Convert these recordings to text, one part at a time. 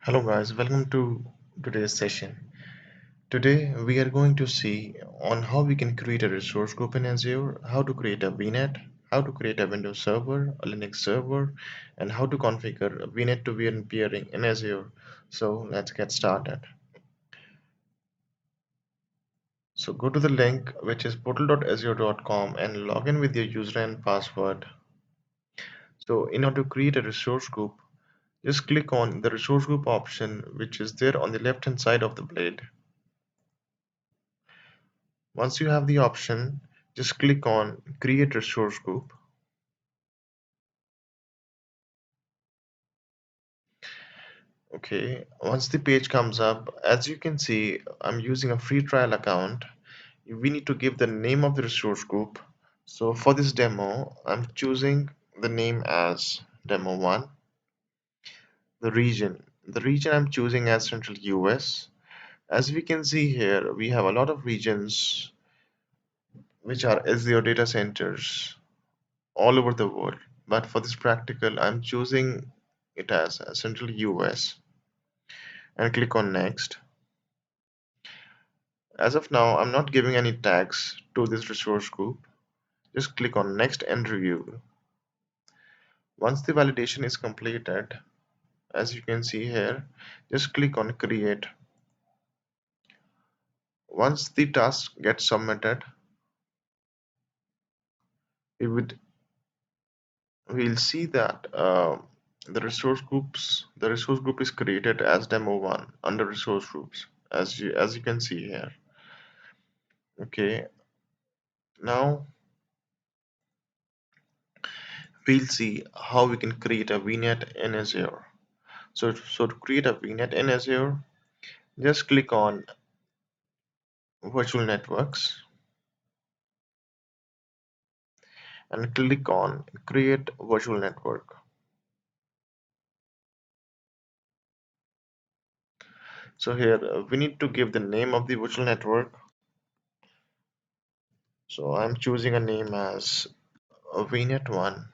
Hello guys, welcome to today's session. Today we are going to see on how we can create a resource group in Azure, how to create a Vnet, how to create a Windows server, a Linux server, and how to configure a Vnet to VN peering in Azure. So let's get started. So go to the link which is portal.azure.com and log in with your user and password. So in order to create a resource group, just click on the resource group option which is there on the left hand side of the blade. Once you have the option, just click on Create Resource Group. Okay, once the page comes up, as you can see, I'm using a free trial account. We need to give the name of the resource group. So for this demo, I'm choosing the name as Demo 1. The region I'm choosing as Central US. As we can see here, we have a lot of regions which are Azure data centers all over the world. But for this practical, I'm choosing it as Central US and click on Next. As of now, I'm not giving any tags to this resource group. Just click on Next and Review. Once the validation is completed, as you can see here, just click on Create. Once the task gets submitted, we would we'll see that the resource group is created as demo 1 under resource groups as you can see here. Okay, now we'll see how we can create a VNet in Azure. So to create a VNet in Azure, just click on virtual networks and click on create virtual network. So here we need to give the name of the virtual network. So I'm choosing a name as VNet 1.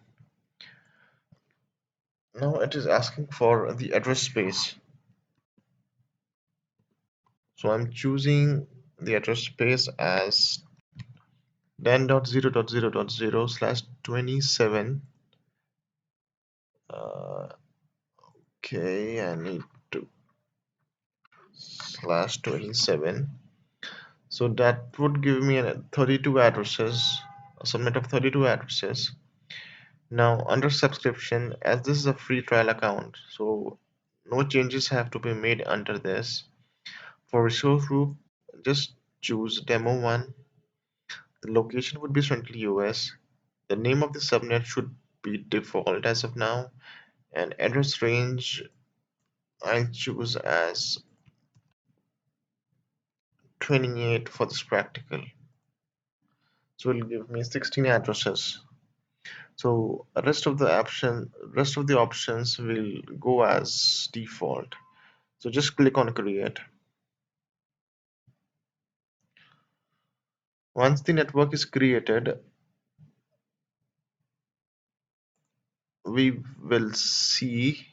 Now it is asking for the address space. So I'm choosing the address space as 10.0.0.0/27. Uh, okay, I need to /27. So that would give me 32 addresses, a subnet of 32 addresses. Now under subscription, as this is a free trial account, so no changes have to be made under this. For resource group, just choose demo 1. The location would be Central US. The name of the subnet should be default as of now, and address range I choose as 28 for this practical. So it'll give me 16 addresses. So rest of the options will go as default. So just click on create. Once the network is created, we will see.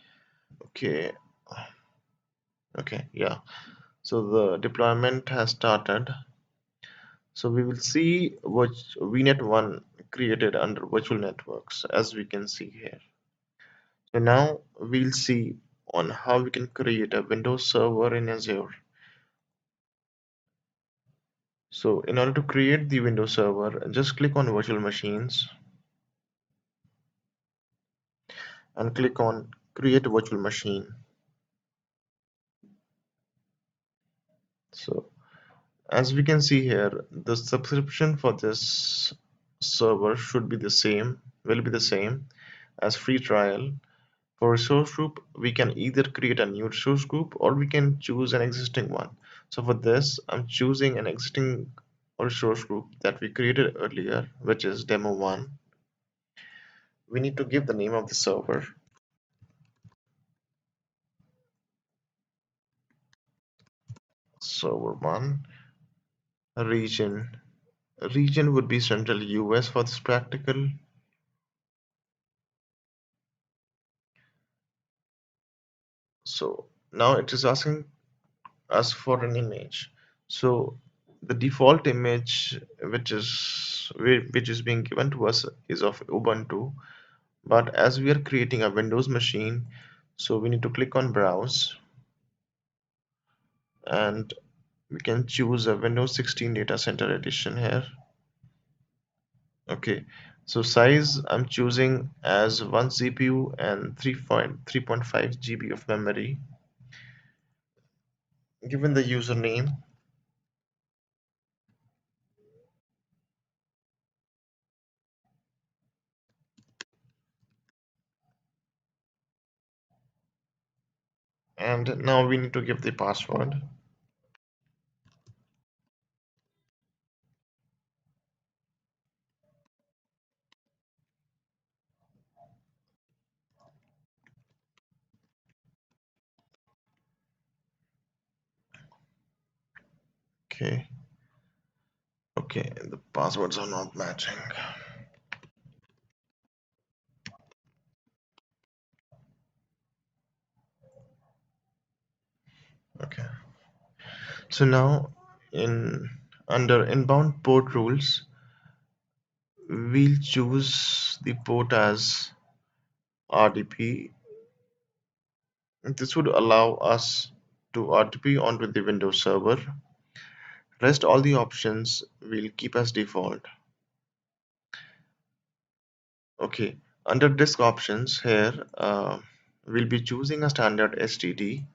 Okay, yeah. So the deployment has started. So we will see what VNet 1 created under virtual networks, as we can see here. So now we'll see on how we can create a Windows server in Azure. So in order to create the Windows server, just click on virtual machines and click on create virtual machine. So as we can see here, the subscription for this server will be the same as free trial. For resource group, we can either create a new resource group or we can choose an existing one. So for this, I'm choosing an existing resource group that we created earlier, which is demo 1. We need to give the name of the server. Server 1, region. Region would be Central US for this practical. So Now it is asking us for an image. So the default image which is being given to us is of Ubuntu, but as we are creating a Windows machine, so we need to click on browse, and we can choose a Windows 16 Data Center Edition here. Okay, so size I'm choosing as one CPU and 3.5 GB of memory. Given the username, and now we need to give the password. Okay, okay, the passwords are not matching. Okay, so now in under inbound port rules, we'll choose the port as RDP. This would allow us to RDP onto the Windows server. Rest all the options will keep as default. Okay, under disk options here, we'll be choosing a standard STD.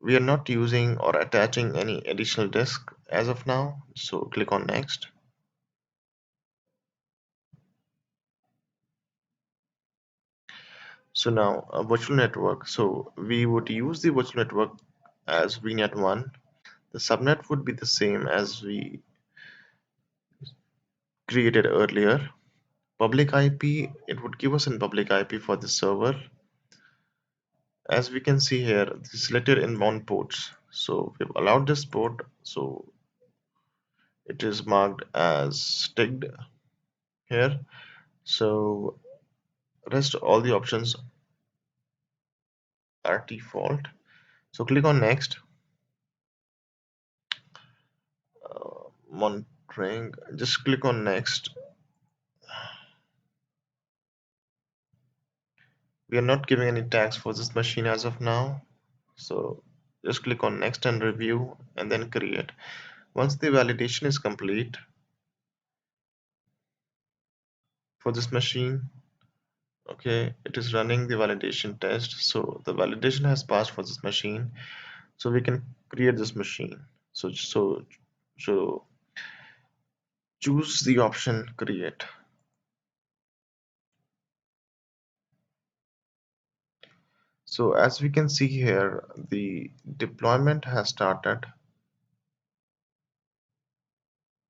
We are not using or attaching any additional disk as of now, so click on next. So now a virtual network. So we would use the virtual network as Vnet 1. The subnet would be the same as we created earlier. Public IP, it would give us a public IP for the server. As we can see here, the selected inbound ports. So we've allowed this port, so it is marked as ticked here. So rest all the options are default. So click on next. Monitoring, just click on next. We are not giving any tags for this machine as of now, so just click on next and review and then create. Once the validation is complete for this machine, okay, it is running the validation test, so the validation has passed for this machine, so we can create this machine. So choose the option create. So as we can see here, the deployment has started.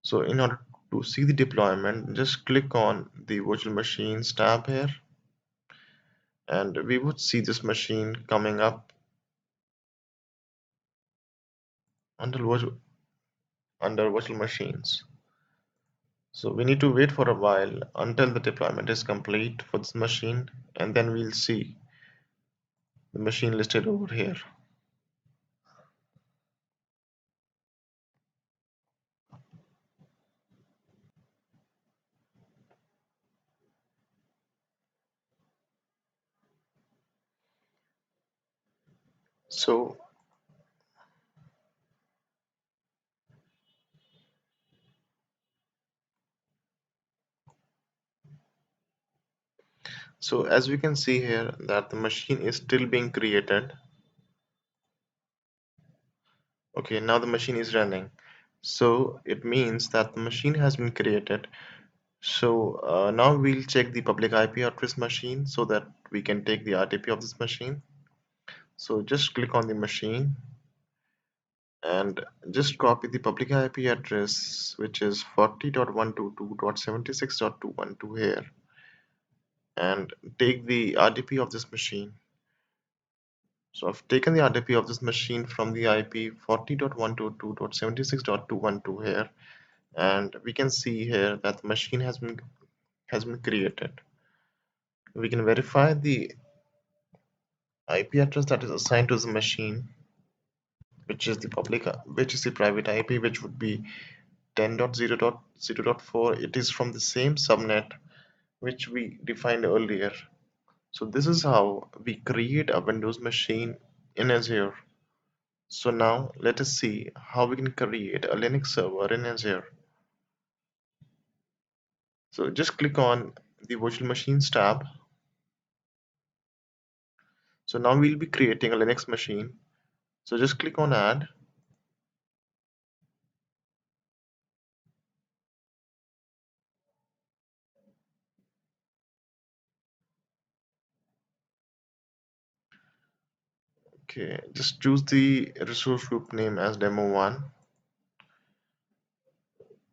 So in order to see the deployment, just click on the virtual machines tab here, and we would see this machine coming up under virtual machines. So we need to wait for a while until the deployment is complete for this machine, and then we'll see the machine listed over here. So so as we can see here that the machine is still being created. Okay, now the machine is running. So it means that the machine has been created. So now we'll check the public IP of this machine so that we can take the RTP of this machine. So just click on the machine and just copy the public IP address, which is 40.122.76.212 here, and take the RDP of this machine. So I've taken the RDP of this machine from the IP 40.122.76.212 here, and we can see here that the machine has been created. We can verify the IP address that is assigned to the machine, which is the private IP, which would be 10.0.0.4. It is from the same subnet which we defined earlier. So this is how we create a Windows machine in Azure. So now let us see how we can create a Linux server in Azure. So just click on the virtual machines tab. So now we'll be creating a Linux machine. So just click on add. Okay, just choose the resource group name as demo1.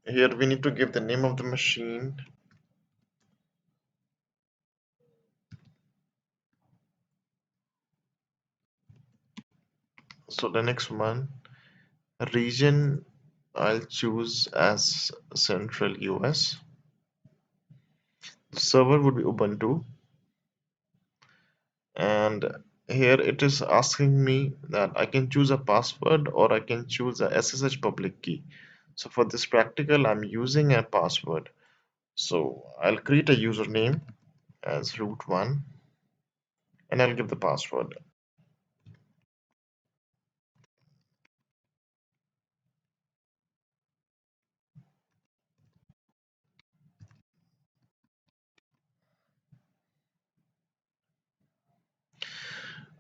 Here we need to give the name of the machine. So the next one, region, I'll choose as Central US. The server would be Ubuntu, and here it is asking me that I can choose a password or I can choose a SSH public key. So for this practical, I'm using a password. So I'll create a username as root1 and I'll give the password.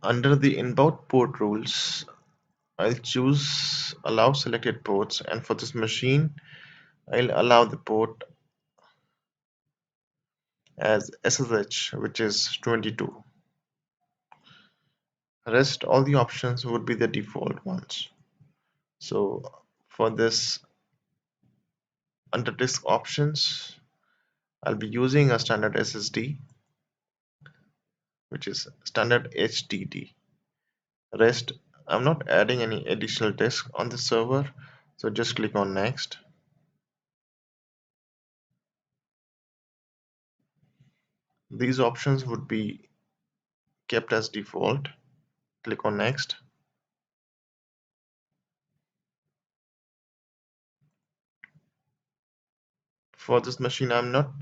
Under the inbound port rules, I'll choose allow selected ports, and for this machine, I'll allow the port as SSH, which is 22. Rest all the options would be the default ones. So for this, under disk options, I'll be using a standard SSD, which is standard HDD. Rest, I'm not adding any additional disk on the server, so just click on next. These options would be kept as default. Click on next. For this machine, I'm not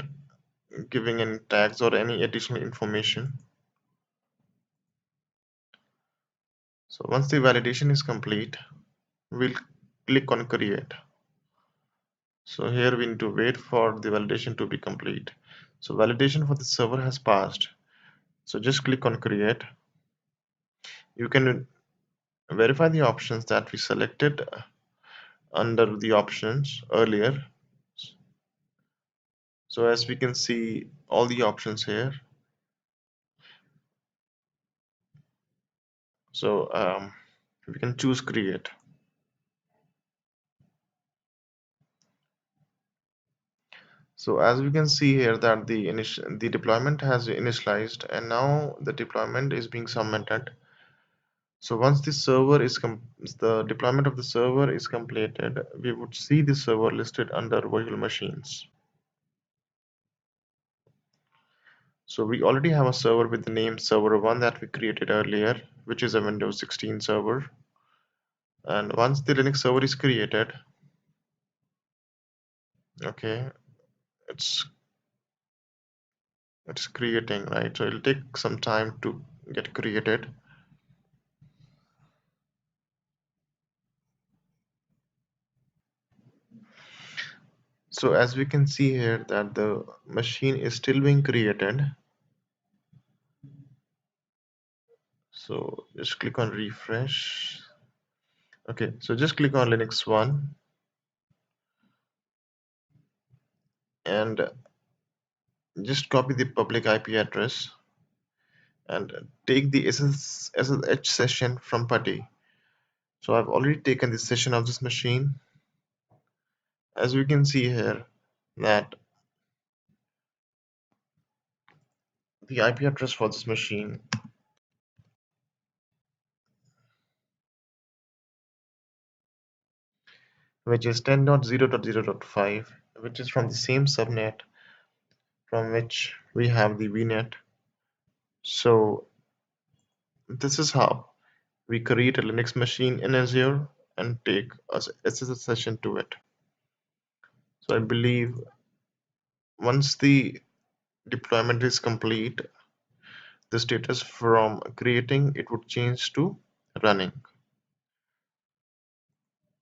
giving any tags or any additional information. So once the validation is complete, we'll click on create. So here we need to wait for the validation to be complete. So validation for the server has passed. So just click on create. You can verify the options that we selected under the options earlier. So as we can see all the options here. So we can choose create. So as we can see here that the deployment has initialized and now the deployment is being submitted. So once the deployment of the server is completed, we would see the server listed under virtual machines. So we already have a server with the name server1 that we created earlier, which is a Windows 16 server. And once the Linux server is created, okay, it's it's creating, right? So it'll take some time to get created. So as we can see here that the machine is still being created. So just click on refresh. Okay, so just click on Linux 1 and just copy the public IP address and take the SSH session from PuTTY. So I've already taken the session of this machine. As we can see here that the IP address for this machine, which is 10.0.0.5, which is from the same subnet from which we have the Vnet. So This is how we create a Linux machine in Azure and take a SSH session to it. So I believe once the deployment is complete, the status from creating it would change to running.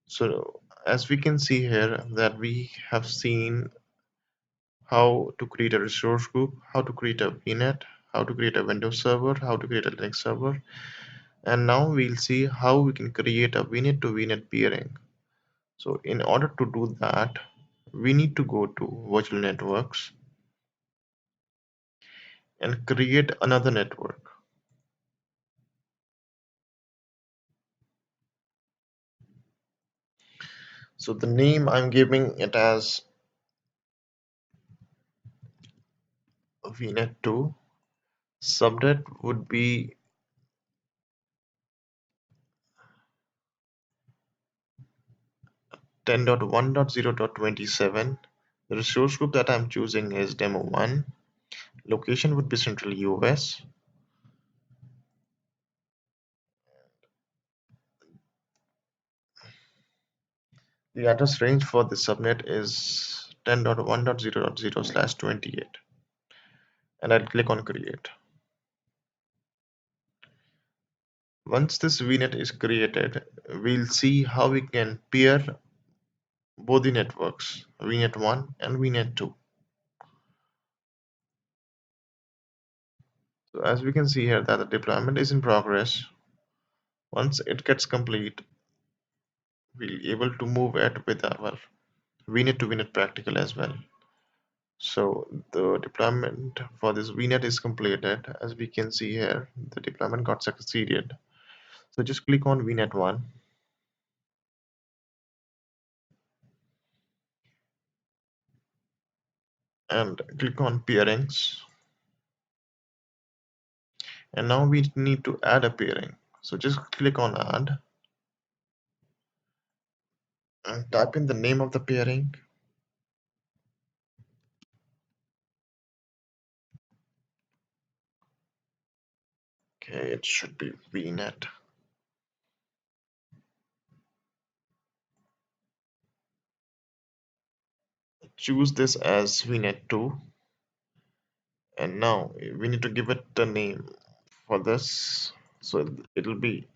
So as we can see here that we have seen how to create a resource group, how to create a Vnet, how to create a Windows server, how to create a Linux server, and now we'll see how we can create a Vnet to Vnet peering. So in order to do that, we need to go to virtual networks and create another network. So the name I'm giving it as Vnet 2. Subnet would be 10.1.0.27. The resource group that I'm choosing is demo 1. Location would be Central US. The address range for the subnet is 10.1.0.0/28, and I'll click on create. Once this VNet is created, we'll see how we can peer both the networks, VNet 1 and VNet 2. So as we can see here that the deployment is in progress. Once it gets complete, we'll be able to move it with our VNet to VNet practical as well. So the deployment for this VNet is completed. As we can see here, the deployment got succeeded. So just click on VNet 1 and click on pairings. And now we need to add a pairing. So just click on add and type in the name of the pairing. Okay, it should be VNet. Choose this as VNet 2. And now we need to give it a name for this. So it'll be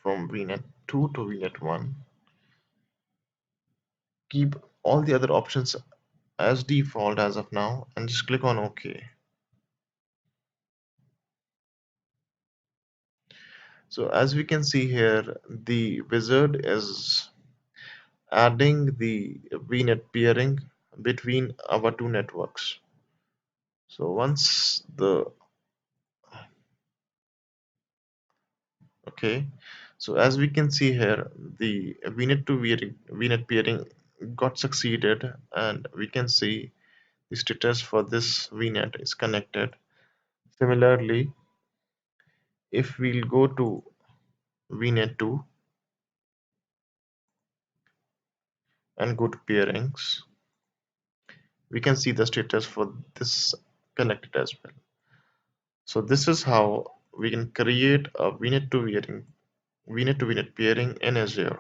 from VNet 2 to VNet 1. Keep all the other options as default as of now and just click on OK. So as we can see here, the wizard is adding the VNet peering between our two networks. So once the okay, so as we can see here, the VNet peering got succeeded, and we can see the status for this VNet is connected. Similarly, if we'll go to VNet 2 and go to pairings, we can see the status for this connected as well. So this is how we can create a VNet to VNet pairing in Azure.